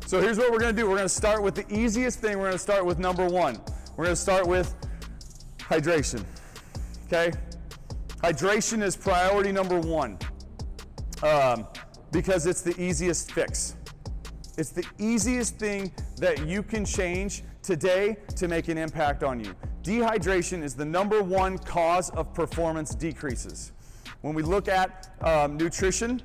So here's what we're going to do. We're going to start with the easiest thing. We're going to start with number one. We're going to start with hydration. Okay? Hydration is priority number one because it's the easiest fix. It's the easiest thing that you can change today to make an impact on you. Dehydration is the number one cause of performance decreases. When we look at nutrition,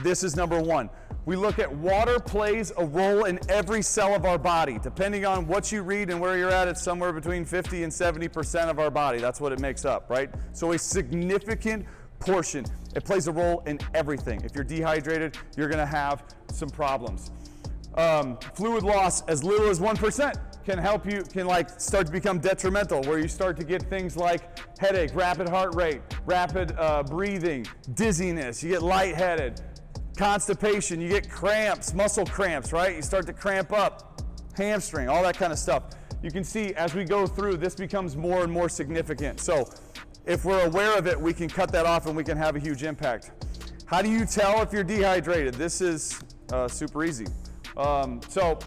this is number one. We look at water plays a role in every cell of our body. Depending on what you read and where you're at, it's somewhere between 50 and 70% of our body. That's what it makes up, right? So a significant portion. It plays a role in everything. If you're dehydrated, you're gonna have some problems. Fluid loss as little as 1% can help you, can like start to become detrimental, where you start to get things like headache, rapid heart rate, rapid breathing, dizziness, you get lightheaded, constipation, you get cramps, muscle cramps, right? You start to cramp up, hamstring, all that kind of stuff. You can see as we go through, this becomes more and more significant. So if we're aware of it, we can cut that off and we can have a huge impact. How do you tell if you're dehydrated? This is super easy. So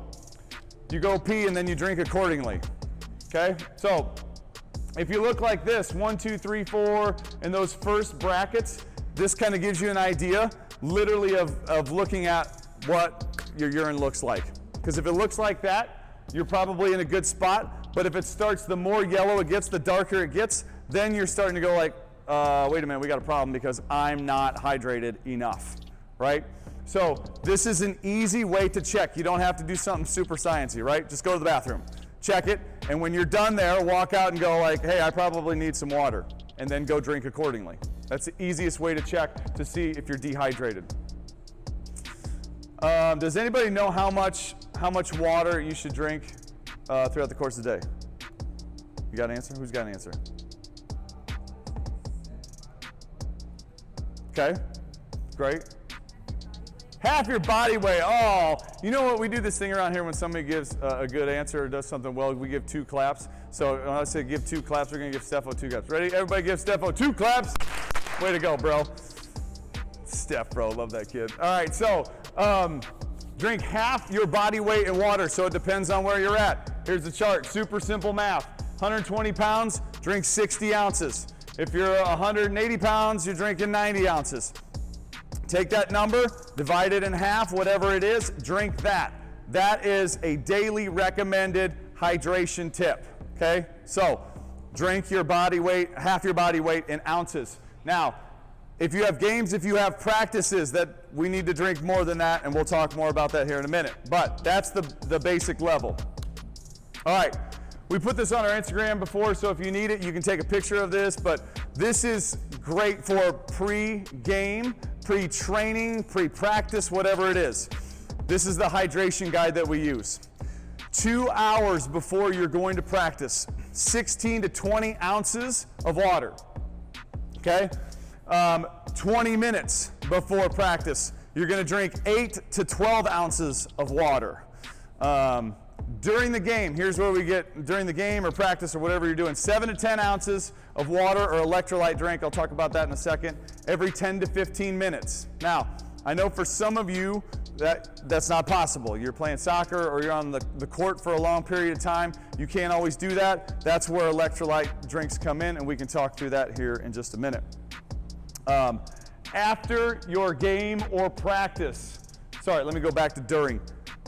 you go pee and then you drink accordingly, okay? So if you look like this, 1, 2, 3, 4, in those first brackets, this kind of gives you an idea literally of looking at what your urine looks like. Because if it looks like that, you're probably in a good spot. But if it starts, the more yellow it gets, the darker it gets, then you're starting to go like, wait a minute, we got a problem because I'm not hydrated enough, right? So this is an easy way to check. You don't have to do something super sciencey, right? Just go to the bathroom, check it, and when you're done there, walk out and go like, hey, I probably need some water, and then go drink accordingly. That's the easiest way to check to see if you're dehydrated. Does anybody know how much water you should drink throughout the course of the day? You got an answer? Who's got an answer? Okay, great. Half your body weight. Oh, you know what? We do this thing around here when somebody gives a good answer or does something well, we give 2 claps. So when I say give 2 claps, we're gonna give Steffo 2 claps. Ready? Everybody give Steffo 2 claps. Way to go, bro. Steph, bro, love that kid. All right, so drink half your body weight in water, so it depends on where you're at. Here's the chart, super simple math. 120 pounds, drink 60 ounces. If you're 180 pounds, you're drinking 90 ounces. Take that number, divide it in half, whatever it is, drink that. That is a daily recommended hydration tip, okay? So drink your body weight, half your body weight in ounces. Now, if you have games, if you have practices, that we need to drink more than that, and we'll talk more about that here in a minute. But that's the basic level. All right, we put this on our Instagram before, so if you need it, you can take a picture of this, but this is great for pre-game, pre-training, pre-practice, whatever it is. This is the hydration guide that we use. 2 hours before you're going to practice, 16 to 20 ounces of water. Okay, 20 minutes before practice, you're gonna drink 8 to 12 ounces of water. During the game, here's where we get, during the game or practice or whatever you're doing, 7 to 10 ounces of water or electrolyte drink. I'll talk about that in a second, every 10 to 15 minutes. Now, I know for some of you that's not possible. You're playing soccer or you're on the court for a long period of time. You can't always do that. That's where electrolyte drinks come in, and we can talk through that here in just a minute. After your game or practice, sorry, let me go back to during.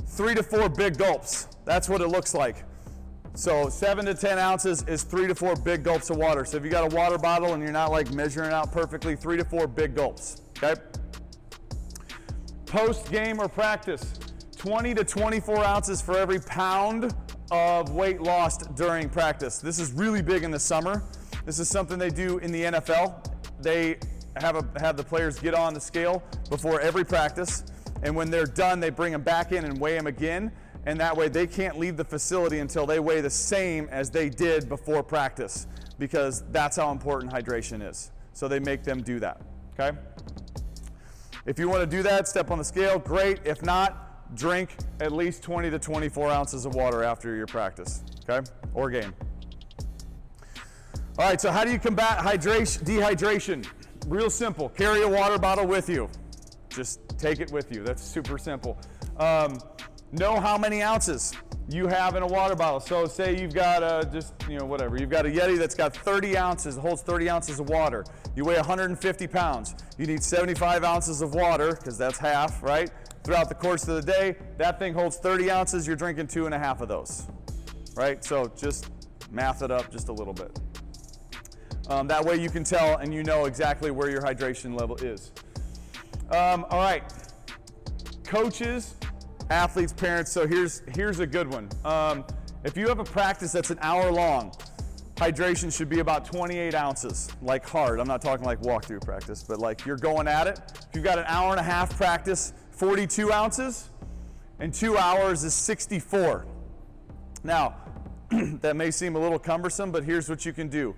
3 to 4 big gulps. That's what it looks like. So 7 to 10 ounces is 3 to 4 big gulps of water. So if you got a water bottle and you're not like measuring out perfectly, 3 to 4 big gulps, okay? Post game or practice, 20 to 24 ounces for every pound of weight lost during practice. This is really big in the summer. This is something they do in the NFL. They have the players get on the scale before every practice, and when they're done, they bring them back in and weigh them again, and that way they can't leave the facility until they weigh the same as they did before practice, because that's how important hydration is. So they make them do that, okay? If you want to do that, step on the scale, great. If not, drink at least 20 to 24 ounces of water after your practice, okay, or game. All right, so how do you combat dehydration? Real simple, carry a water bottle with you. Just take it with you, that's super simple. Know how many ounces you have in a water bottle. So say you've got whatever. You've got a Yeti that's got 30 ounces, holds 30 ounces of water. You weigh 150 pounds. You need 75 ounces of water, because that's half, right? Throughout the course of the day, that thing holds 30 ounces. You're drinking 2.5 of those, right? So just math it up just a little bit. That way you can tell and you know exactly where your hydration level is. All right, coaches, athletes, parents, so here's a good one. If you have a practice that's an hour long, hydration should be about 28 ounces, like hard. I'm not talking like walkthrough practice, but like you're going at it. If you've got an hour and a half practice, 42 ounces, and 2 hours is 64. Now, that may seem a little cumbersome, but here's what you can do.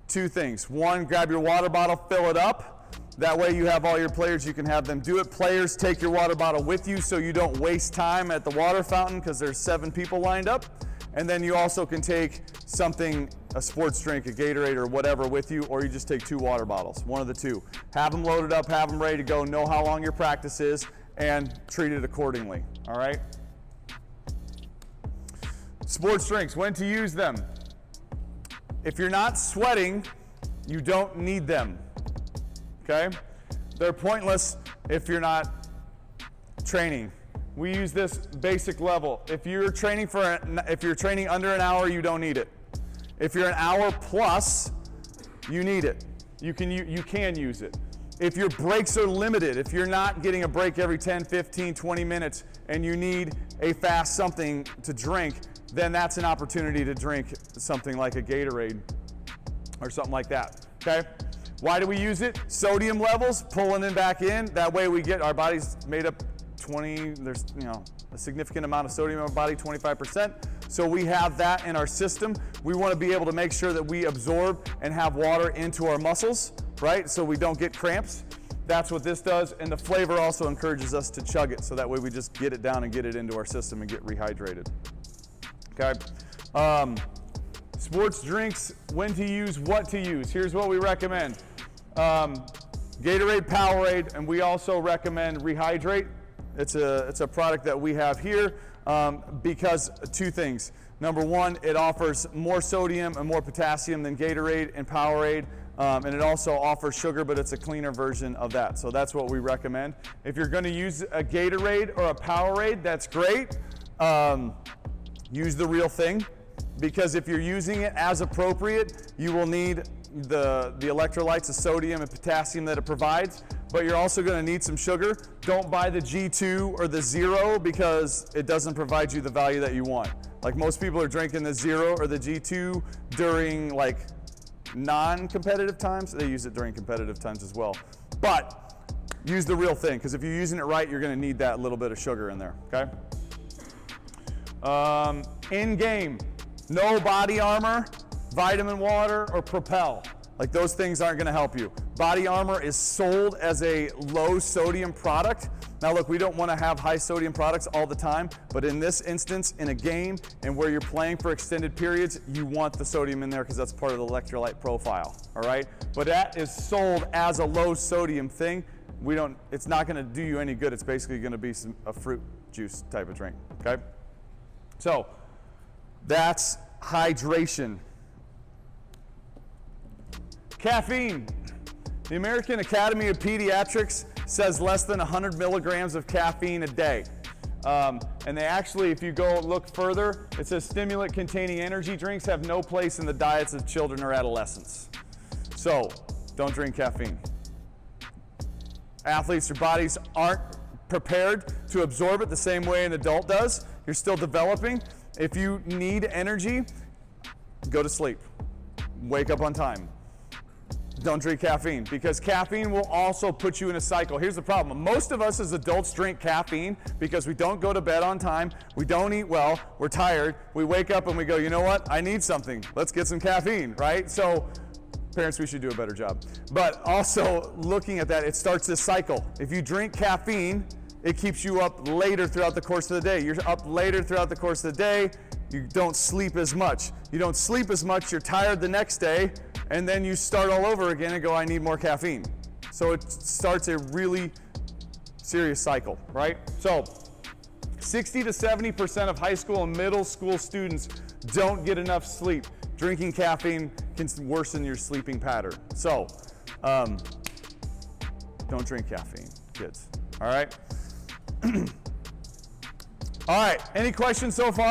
2 things. 1, grab your water bottle, fill it up. That way you have all your players, you can have them do it. Players, take your water bottle with you so you don't waste time at the water fountain because there's 7 people lined up. And then you also can take something, a sports drink, a Gatorade or whatever with you, or you just take 2 water bottles, one of the 2. Have them loaded up, have them ready to go, know how long your practice is, and treat it accordingly, all right? Sports drinks, when to use them. If you're not sweating, you don't need them. Okay? They're pointless if you're not training. We use this basic level. If you're training under an hour, you don't need it. If you're an hour plus, you need it. You can use it. If your breaks are limited, if you're not getting a break every 10, 15, 20 minutes and you need a fast something to drink, then that's an opportunity to drink something like a Gatorade or something like that. Okay? Why do we use it? Sodium levels, pulling in back in. That way we get, our body's made up 20, there's a significant amount of sodium in our body, 25%. So we have that in our system. We want to be able to make sure that we absorb and have water into our muscles, right? So we don't get cramps. That's what this does. And the flavor also encourages us to chug it. So that way we just get it down and get it into our system and get rehydrated. Okay. Sports drinks, when to use, what to use. Here's what we recommend. Gatorade, Powerade, and we also recommend Rehydrate. It's a product that we have here because 2 things. Number 1, it offers more sodium and more potassium than Gatorade and Powerade, and it also offers sugar, but it's a cleaner version of that. So that's what we recommend. If you're going to use a Gatorade or a Powerade, that's great. Use the real thing, because if you're using it as appropriate, you will need the electrolytes, the sodium and potassium that it provides, but you're also going to need some sugar. Don't buy the G2 or the Zero because it doesn't provide you the value that you want. Like most people are drinking the Zero or the G2 during like non-competitive times. They use it during competitive times as well. But use the real thing, because if you're using it right, you're going to need that little bit of sugar in there, okay? In game, no body armor, vitamin water, or Propel. Like those things aren't going to help you. Body armor is sold as a low sodium product. Now look, we don't want to have high sodium products all the time, but in this instance, in a game and where you're playing for extended periods, you want the sodium in there because that's part of the electrolyte profile, all right? But that is sold as a low sodium thing. It's not going to do you any good. It's basically going to be a fruit juice type of drink, okay? So that's hydration. Caffeine. The American Academy of Pediatrics says less than 100 milligrams of caffeine a day. And they actually, if you go look further, it says stimulant-containing energy drinks have no place in the diets of children or adolescents. So, don't drink caffeine. Athletes, your bodies aren't prepared to absorb it the same way an adult does. You're still developing. If you need energy, go to sleep. Wake up on time. Don't drink caffeine, because caffeine will also put you in a cycle. Here's the problem. Most of us as adults drink caffeine because we don't go to bed on time, we don't eat well, we're tired, we wake up and we go, you know what, I need something. Let's get some caffeine, right? So parents, we should do a better job. But also looking at that, it starts this cycle. If you drink caffeine, it keeps you up later throughout the course of the day. You're up later throughout the course of the day, you don't sleep as much. You don't sleep as much, you're tired the next day, and then you start all over again and go, I need more caffeine. So it starts a really serious cycle, right? So 60 to 70% of high school and middle school students don't get enough sleep. Drinking caffeine can worsen your sleeping pattern. So, don't drink caffeine, kids. All right? All right, any questions so far?